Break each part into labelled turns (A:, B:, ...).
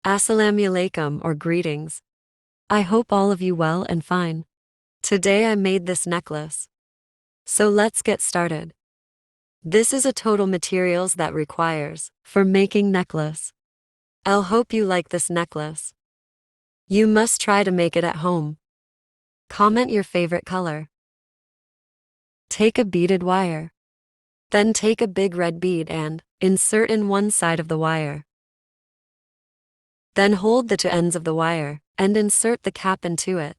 A: Assalamualaikum or greetings. I hope all of you well and fine. Today I made this necklace. So let's get started. This is a total materials that requires for making necklace. I'll hope you like this necklace. You must try to make it at home. Comment your favorite color. Take a beaded wire. Then take a big red bead and insert in one side of the wire. Then hold the two ends of the wire and insert the cap into it.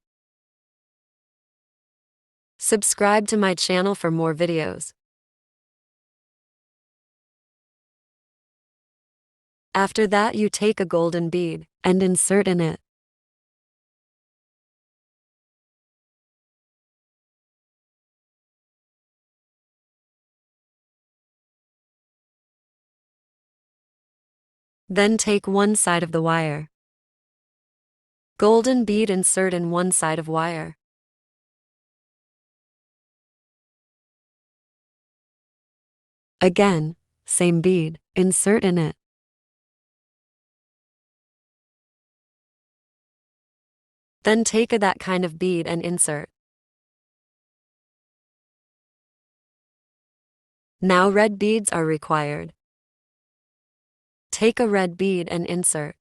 A: Subscribe to my channel for more videos. After that, you take a golden bead and insert in it. Then take one side of the wire. Golden bead insert in one side of wire. Again, same bead, insert in it. Then take that kind of bead and insert. Now red beads are required. Take a red bead and insert.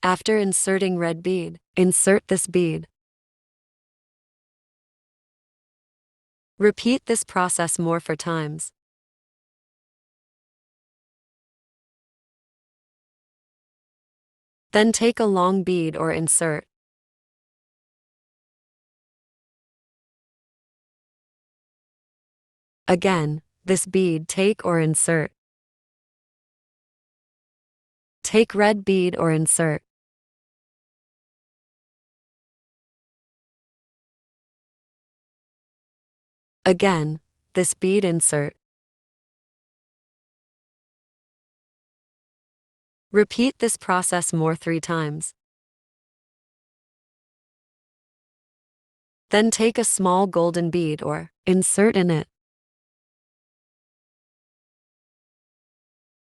A: After inserting red bead, insert this bead. Repeat this process more for times. Then take a long bead or insert. Again, this bead take or insert. Take red bead or insert. Again, this bead insert. Repeat this process more 3 times. Then take a small golden bead or insert in it.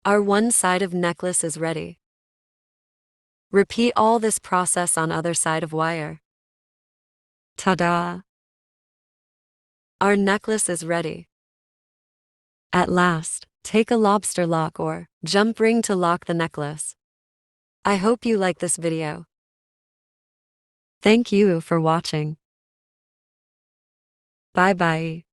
A: Our one side of necklace is ready. Repeat all this process on other side of wire. Ta-da! Our necklace is ready. At last, take a lobster lock or jump ring to lock the necklace. I hope you like this video. Thank you for watching. Bye bye.